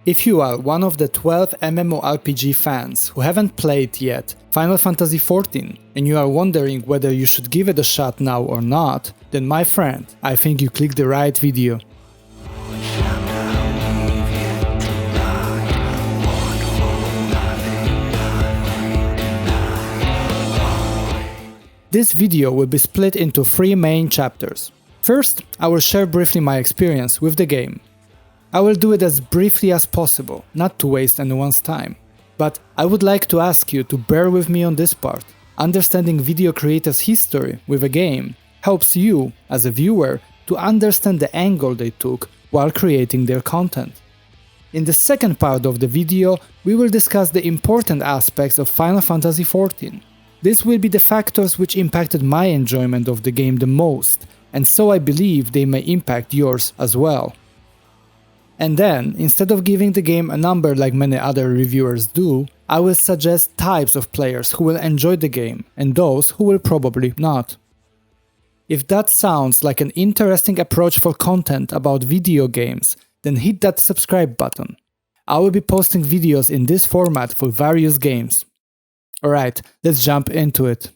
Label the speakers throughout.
Speaker 1: If you are one of the 12 MMORPG fans who haven't played yet Final Fantasy XIV and you are wondering whether you should give it a shot now or not, then my friend, I think you clicked the right video. This video will be split into 3 main chapters. First, I will share briefly my experience with the game. I will do it as briefly as possible, not to waste anyone's time. But I would like to ask you to bear with me on this part. Understanding video creators' history with a game helps you, as a viewer, to understand the angle they took while creating their content. In the second part of the video, we will discuss the important aspects of Final Fantasy XIV. This will be the factors which impacted my enjoyment of the game the most, and so I believe they may impact yours as well. And then, instead of giving the game a number like many other reviewers do, I will suggest types of players who will enjoy the game and those who will probably not. If that sounds like an interesting approach for content about video games, then hit that subscribe button. I will be posting videos in this format for various games. Alright, let's jump into it.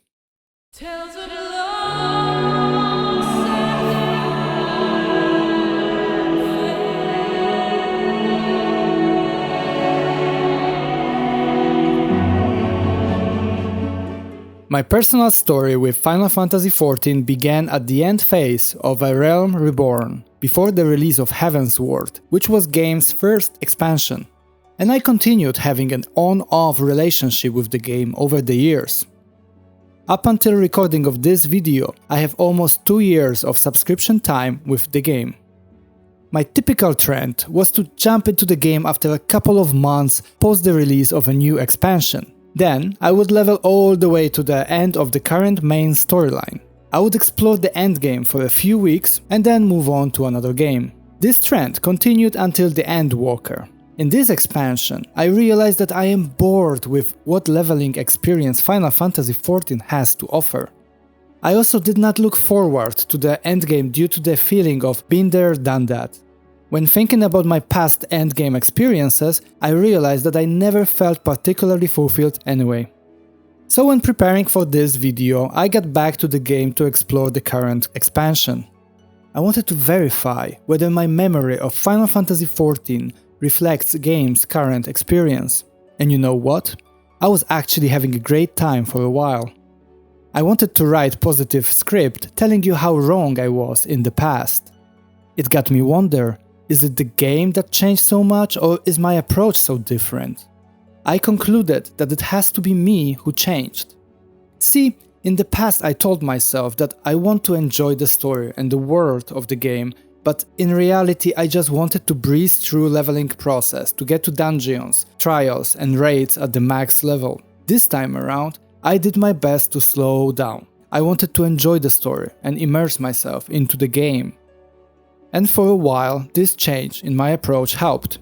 Speaker 1: My personal story with Final Fantasy XIV began at the end phase of A Realm Reborn, before the release of Heavensward, which was game's first expansion. And I continued having an on-off relationship with the game over the years. Up until recording of this video, I have almost 2 years of subscription time with the game. My typical trend was to jump into the game after a couple of months post the release of a new expansion. Then, I would level all the way to the end of the current main storyline. I would explore the endgame for a few weeks and then move on to another game. This trend continued until the Endwalker. In this expansion, I realized that I am bored with what leveling experience Final Fantasy XIV has to offer. I also did not look forward to the endgame due to the feeling of been there, done that. When thinking about my past endgame experiences, I realized that I never felt particularly fulfilled anyway. So when preparing for this video, I got back to the game to explore the current expansion. I wanted to verify whether my memory of Final Fantasy XIV reflects the game's current experience. And you know what? I was actually having a great time for a while. I wanted to write positive script telling you how wrong I was in the past. It got me wonder, is it the game that changed so much, or is my approach so different? I concluded that it has to be me who changed. See, in the past I told myself that I want to enjoy the story and the world of the game, but in reality I just wanted to breeze through leveling process to get to dungeons, trials and raids at the max level. This time around, I did my best to slow down. I wanted to enjoy the story and immerse myself into the game. And for a while, this change in my approach helped.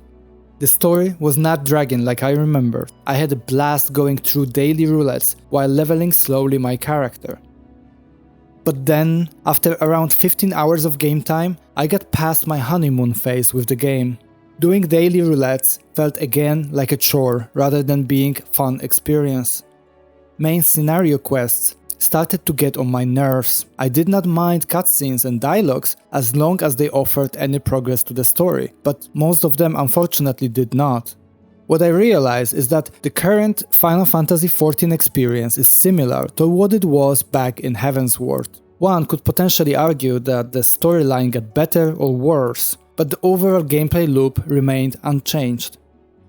Speaker 1: The story was not dragging like I remembered. I had a blast going through daily roulettes while leveling slowly my character. But then, after around 15 hours of game time, I got past my honeymoon phase with the game. Doing daily roulettes felt again like a chore rather than being a fun experience. Main scenario quests started to get on my nerves. I did not mind cutscenes and dialogues as long as they offered any progress to the story, but most of them unfortunately did not. What I realized is that the current Final Fantasy XIV experience is similar to what it was back in Heavensward. One could potentially argue that the storyline got better or worse, but the overall gameplay loop remained unchanged.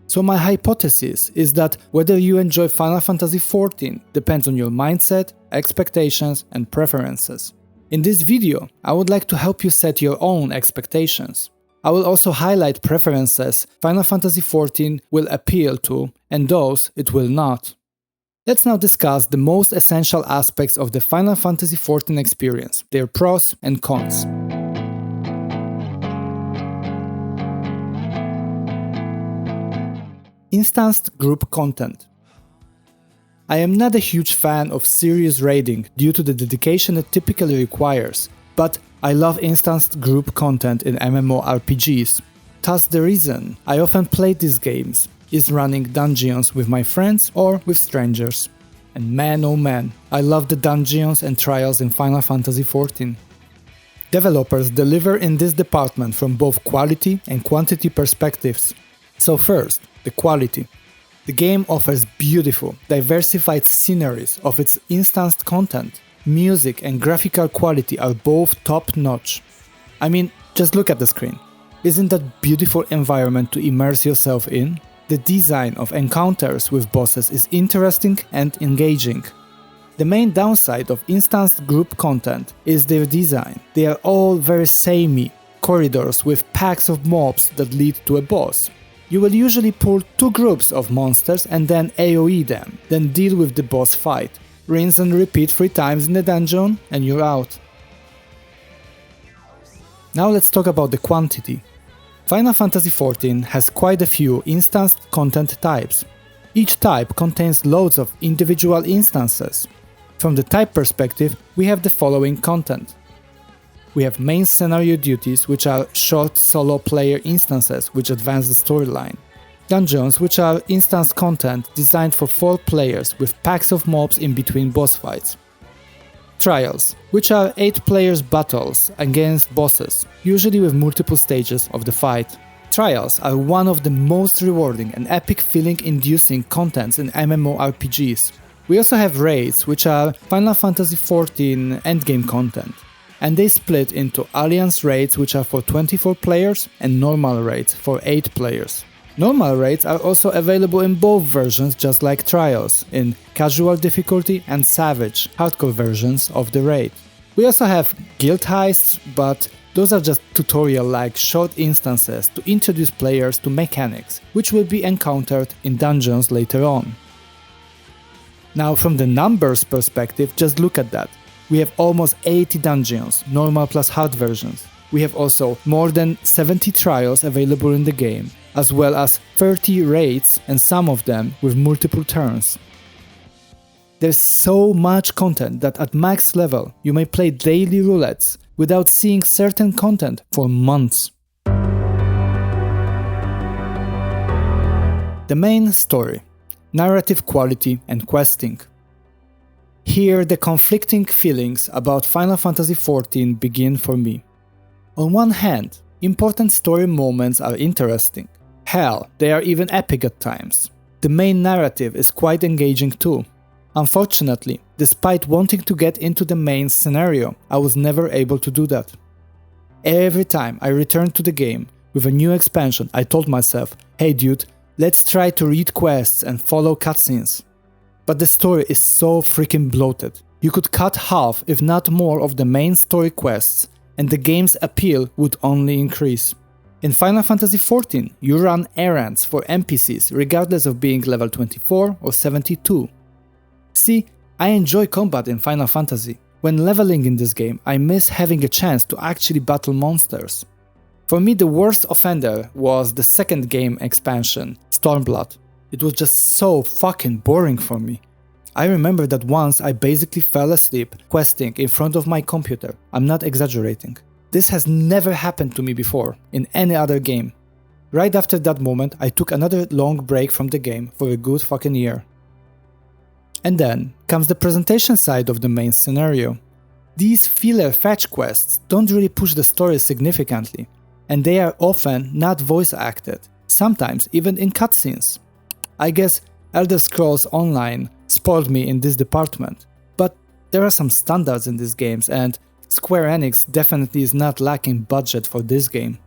Speaker 1: So my hypothesis is that whether you enjoy Final Fantasy XIV depends on your mindset, expectations and preferences. In this video, I would like to help you set your own expectations. I will also highlight preferences Final Fantasy XIV will appeal to and those it will not. Let's now discuss the most essential aspects of the Final Fantasy XIV experience, their pros and cons. Instanced group content. I am not a huge fan of serious raiding due to the dedication it typically requires, but I love instanced group content in MMORPGs. Thus the reason I often play these games is running dungeons with my friends or with strangers. And man oh man, I love the dungeons and trials in Final Fantasy XIV. Developers deliver in this department from both quality and quantity perspectives. So first, the quality. The game offers beautiful, diversified sceneries of its instanced content. Music and graphical quality are both top-notch. I mean, just look at the screen. Isn't that beautiful environment to immerse yourself in? The design of encounters with bosses is interesting and engaging. The main downside of instanced group content is their design. They are all very samey, corridors with packs of mobs that lead to a boss. You will usually pull 2 groups of monsters and then AoE them, then deal with the boss fight. Rinse and repeat 3 times in the dungeon and you're out. Now let's talk about the quantity. Final Fantasy XIV has quite a few instanced content types. Each type contains loads of individual instances. From the type perspective, we have the following content. We have main scenario duties, which are short solo player instances which advance the storyline. Dungeons, which are instance content designed for 4 players with packs of mobs in between boss fights. Trials, which are 8 players battles against bosses, usually with multiple stages of the fight. Trials are one of the most rewarding and epic feeling-inducing contents in MMORPGs. We also have raids, which are Final Fantasy XIV endgame content. And they split into Alliance raids, which are for 24 players, and normal raids for 8 players. Normal raids are also available in both versions, just like Trials, in casual difficulty and savage, hardcore versions of the raid. We also have guild heists, but those are just tutorial-like short instances to introduce players to mechanics, which will be encountered in dungeons later on. Now from the numbers perspective, just look at that. We have almost 80 dungeons, normal plus hard versions. We have also more than 70 trials available in the game, as well as 30 raids and some of them with multiple turns. There's so much content that at max level you may play daily roulettes without seeing certain content for months. The main story, narrative quality and questing. Here the conflicting feelings about Final Fantasy XIV begin for me. On one hand, important story moments are interesting. Hell, they are even epic at times. The main narrative is quite engaging too. Unfortunately, despite wanting to get into the main scenario, I was never able to do that. Every time I returned to the game with a new expansion, I told myself, hey dude, let's try to read quests and follow cutscenes. But the story is so freaking bloated. You could cut half, if not more, of the main story quests, and the game's appeal would only increase. In Final Fantasy XIV, you run errands for NPCs regardless of being level 24 or 72. See, I enjoy combat in Final Fantasy. When leveling in this game, I miss having a chance to actually battle monsters. For me, the worst offender was the second game expansion, Stormblood. It was just so fucking boring for me. I remember that once I basically fell asleep questing in front of my computer. I'm not exaggerating. This has never happened to me before in any other game. Right after that moment, I took another long break from the game for a good fucking year. And then comes the presentation side of the main scenario. These filler fetch quests don't really push the story significantly, and they are often not voice acted, sometimes even in cutscenes. I guess Elder Scrolls Online spoiled me in this department, but there are some standards in these games and Square Enix definitely is not lacking budget for this game.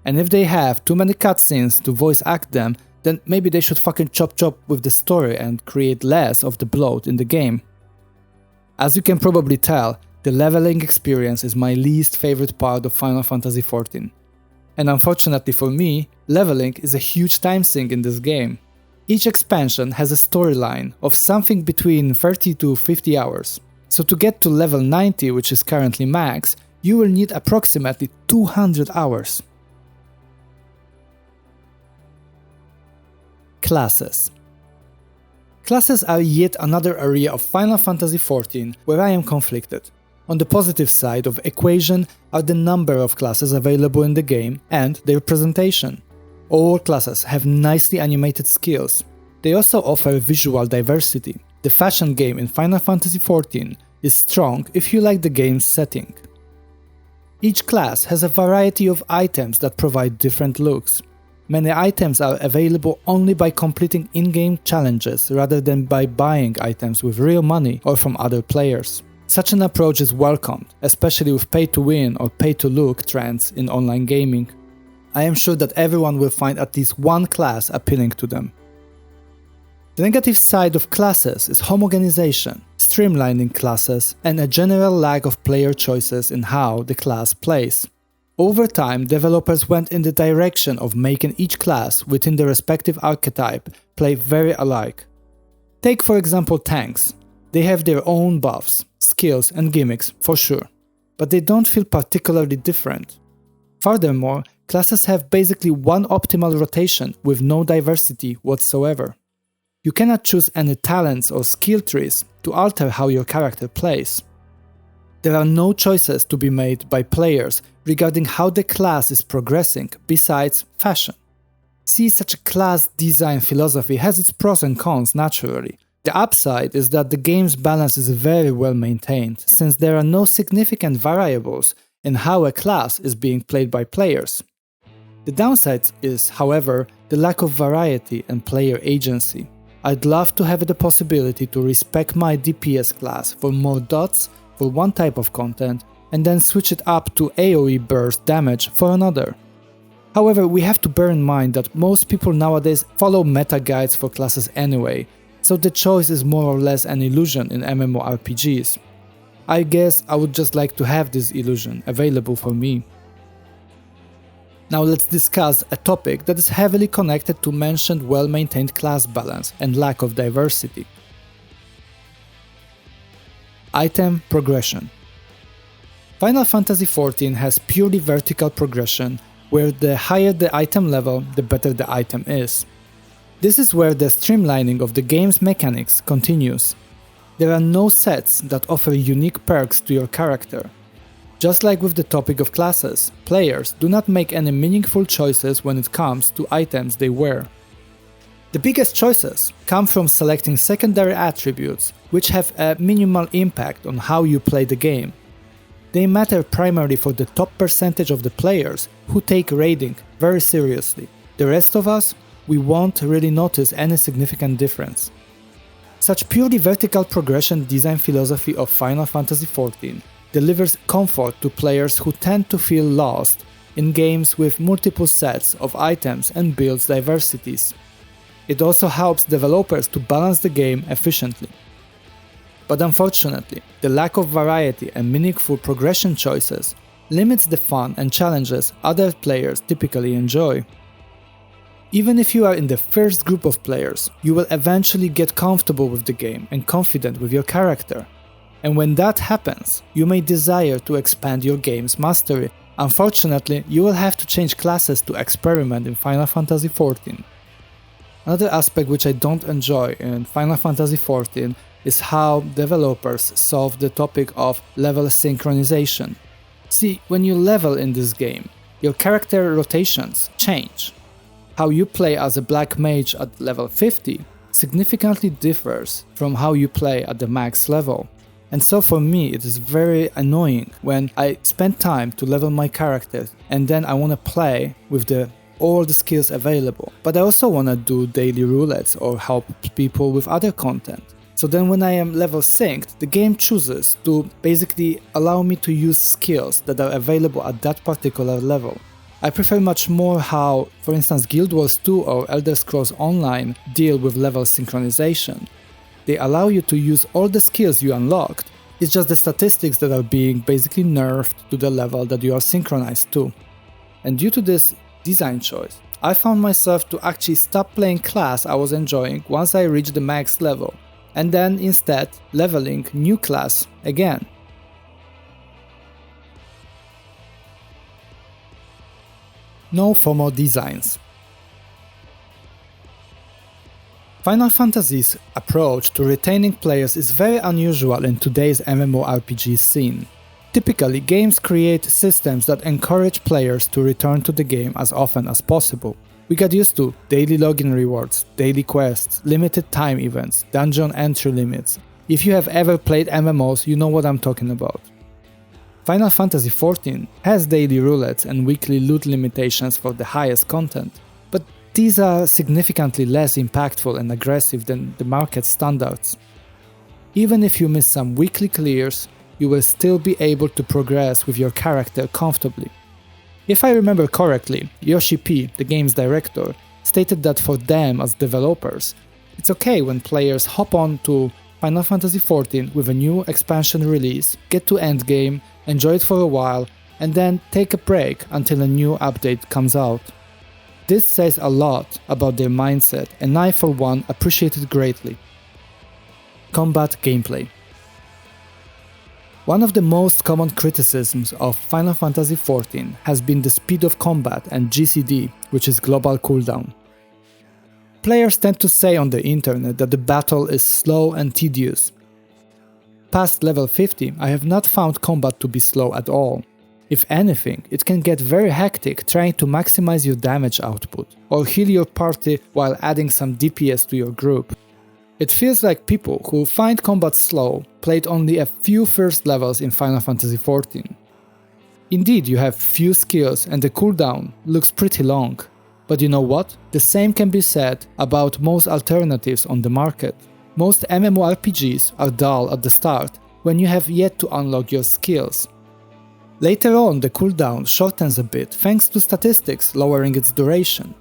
Speaker 1: And if they have too many cutscenes to voice act them, then maybe they should fucking chop with the story and create less of the bloat in the game. As you can probably tell, the leveling experience is my least favorite part of Final Fantasy XIV. And unfortunately for me, leveling is a huge time sink in this game. Each expansion has a storyline of something between 30 to 50 hours. So to get to level 90, which is currently max, you will need approximately 200 hours. Classes. Classes are yet another area of Final Fantasy XIV where I am conflicted. On the positive side of equation are the number of classes available in the game and their presentation. All classes have nicely animated skills. They also offer visual diversity. The fashion game in Final Fantasy XIV is strong if you like the game's setting. Each class has a variety of items that provide different looks. Many items are available only by completing in-game challenges rather than by buying items with real money or from other players. Such an approach is welcomed, especially with pay-to-win or pay-to-look trends in online gaming. I am sure that everyone will find at least one class appealing to them. The negative side of classes is homogenization, streamlining classes, and a general lack of player choices in how the class plays. Over time, developers went in the direction of making each class within the respective archetype play very alike. Take for example tanks. They have their own buffs, skills and gimmicks for sure, but they don't feel particularly different. Furthermore, classes have basically one optimal rotation with no diversity whatsoever. You cannot choose any talents or skill trees to alter how your character plays. There are no choices to be made by players regarding how the class is progressing besides fashion. See, such a class design philosophy has its pros and cons naturally. The upside is that the game's balance is very well maintained, since there are no significant variables in how a class is being played by players. The downside is, however, the lack of variety and player agency. I'd love to have the possibility to respec my DPS class for more dots for one type of content and then switch it up to AoE burst damage for another. However, we have to bear in mind that most people nowadays follow meta guides for classes anyway, so the choice is more or less an illusion in MMORPGs. I guess I would just like to have this illusion available for me. Now let's discuss a topic that is heavily connected to mentioned well-maintained class balance and lack of diversity. Item progression. Final Fantasy XIV has purely vertical progression, where the higher the item level, the better the item is. This is where the streamlining of the game's mechanics continues. There are no sets that offer unique perks to your character. Just like with the topic of classes, players do not make any meaningful choices when it comes to items they wear. The biggest choices come from selecting secondary attributes, which have a minimal impact on how you play the game. They matter primarily for the top percentage of the players who take raiding very seriously. The rest of us, we won't really notice any significant difference. Such purely vertical progression design philosophy of Final Fantasy XIV delivers comfort to players who tend to feel lost in games with multiple sets of items and build diversities. It also helps developers to balance the game efficiently. But unfortunately, the lack of variety and meaningful progression choices limits the fun and challenges other players typically enjoy. Even if you are in the first group of players, you will eventually get comfortable with the game and confident with your character. And when that happens, you may desire to expand your game's mastery. Unfortunately, you will have to change classes to experiment in Final Fantasy XIV. Another aspect which I don't enjoy in Final Fantasy XIV is how developers solve the topic of level synchronization. See, when you level in this game, your character rotations change. How you play as a black mage at level 50 significantly differs from how you play at the max level. And so for me it is very annoying when I spend time to level my character and then I want to play with all the skills available. But I also want to do daily roulettes or help people with other content. So then when I am level synced, the game chooses to basically allow me to use skills that are available at that particular level. I prefer much more how, for instance, Guild Wars 2 or Elder Scrolls Online deal with level synchronization. They allow you to use all the skills you unlocked, it's just the statistics that are being basically nerfed to the level that you are synchronized to. And due to this design choice, I found myself to actually stop playing class I was enjoying once I reached the max level, and then instead leveling new class again. No FOMO designs. Final Fantasy's approach to retaining players is very unusual in today's MMORPG scene. Typically, games create systems that encourage players to return to the game as often as possible. We got used to daily login rewards, daily quests, limited time events, dungeon entry limits. If you have ever played MMOs, you know what I'm talking about. Final Fantasy XIV has daily roulettes and weekly loot limitations for the highest content, but these are significantly less impactful and aggressive than the market standards. Even if you miss some weekly clears, you will still be able to progress with your character comfortably. If I remember correctly, Yoshi P, the game's director, stated that for them as developers, it's okay when players hop on to Final Fantasy XIV with a new expansion release, get to endgame, enjoy it for a while, and then take a break until a new update comes out. This says a lot about their mindset, and I for one appreciate it greatly. Combat gameplay. One of the most common criticisms of Final Fantasy XIV has been the speed of combat and GCD, which is global cooldown. Players tend to say on the internet that the battle is slow and tedious. Past level 50, I have not found combat to be slow at all. If anything, it can get very hectic trying to maximize your damage output, or heal your party while adding some DPS to your group. It feels like people who find combat slow played only a few first levels in Final Fantasy XIV. Indeed, you have few skills and the cooldown looks pretty long. But you know what? The same can be said about most alternatives on the market. Most MMORPGs are dull at the start when you have yet to unlock your skills. Later on, the cooldown shortens a bit thanks to statistics lowering its duration.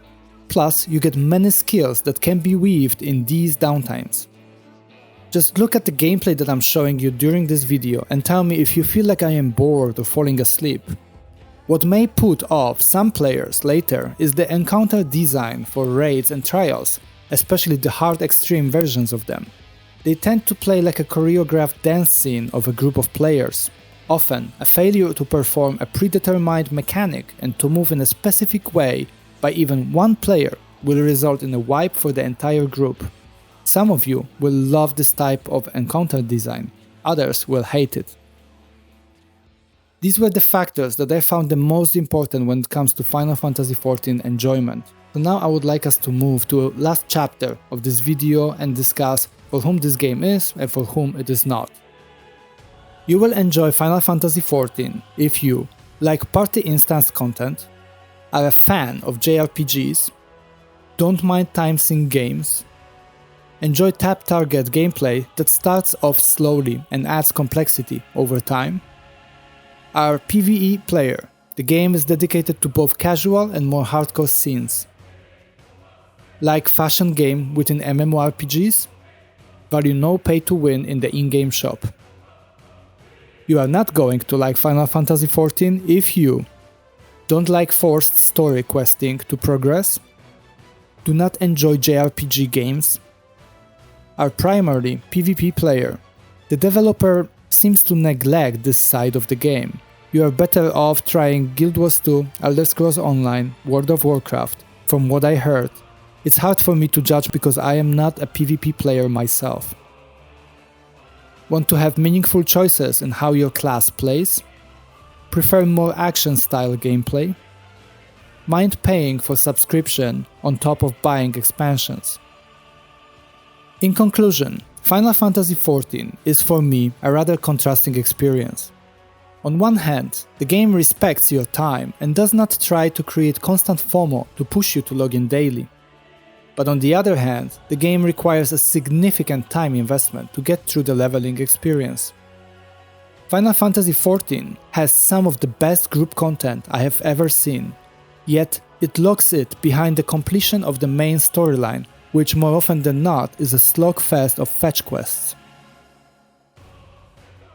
Speaker 1: Plus, you get many skills that can be weaved in these downtimes. Just look at the gameplay that I'm showing you during this video and tell me if you feel like I am bored or falling asleep. What may put off some players later is the encounter design for raids and trials, especially the hard extreme versions of them. They tend to play like a choreographed dance scene of a group of players. Often, a failure to perform a predetermined mechanic and to move in a specific way by even one player will result in a wipe for the entire group. Some of you will love this type of encounter design, others will hate it. These were the factors that I found the most important when it comes to Final Fantasy XIV enjoyment. So now I would like us to move to the last chapter of this video and discuss for whom this game is and for whom it is not. You will enjoy Final Fantasy XIV if you like party instance content, are a fan of JRPGs, don't mind time sync games, enjoy tap target gameplay that starts off slowly and adds complexity over time, are PvE player. The game is dedicated to both casual and more hardcore scenes. Like fashion game within MMORPGs, value no pay to win in the in-game shop. You are not going to like Final Fantasy XIV if you don't like forced story questing to progress, do not enjoy JRPG games, are primarily PvP player. The developer seems to neglect this side of the game. You are better off trying Guild Wars 2, Elder Scrolls Online, World of Warcraft. From what I heard, it's hard for me to judge because I am not a PvP player myself. Want to have meaningful choices in how your class plays? Prefer more action-style gameplay? Mind paying for subscription on top of buying expansions? In conclusion, Final Fantasy XIV is for me a rather contrasting experience. On one hand, the game respects your time and does not try to create constant FOMO to push you to log in daily. But on the other hand, the game requires a significant time investment to get through the leveling experience. Final Fantasy XIV has some of the best group content I have ever seen, yet it locks it behind the completion of the main storyline, which more often than not is a slogfest of fetch quests.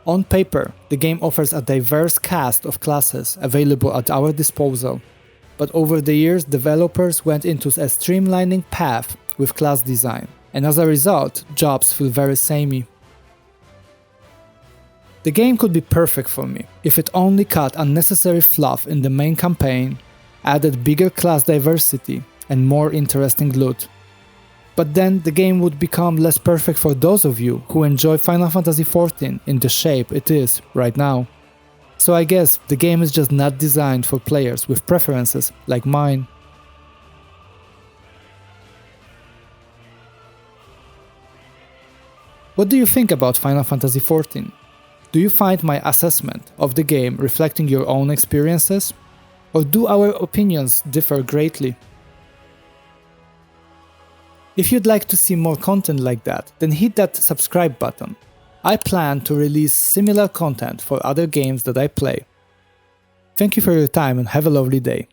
Speaker 1: On paper, the game offers a diverse cast of classes available at our disposal, but over the years developers went into a streamlining path with class design, and as a result, jobs feel very samey. The game could be perfect for me if it only cut unnecessary fluff in the main campaign, added bigger class diversity, and more interesting loot. But then the game would become less perfect for those of you who enjoy Final Fantasy XIV in the shape it is right now. So I guess the game is just not designed for players with preferences like mine. What do you think about Final Fantasy XIV? Do you find my assessment of the game reflecting your own experiences? Or do our opinions differ greatly? If you'd like to see more content like that, then hit that subscribe button. I plan to release similar content for other games that I play. Thank you for your time and have a lovely day.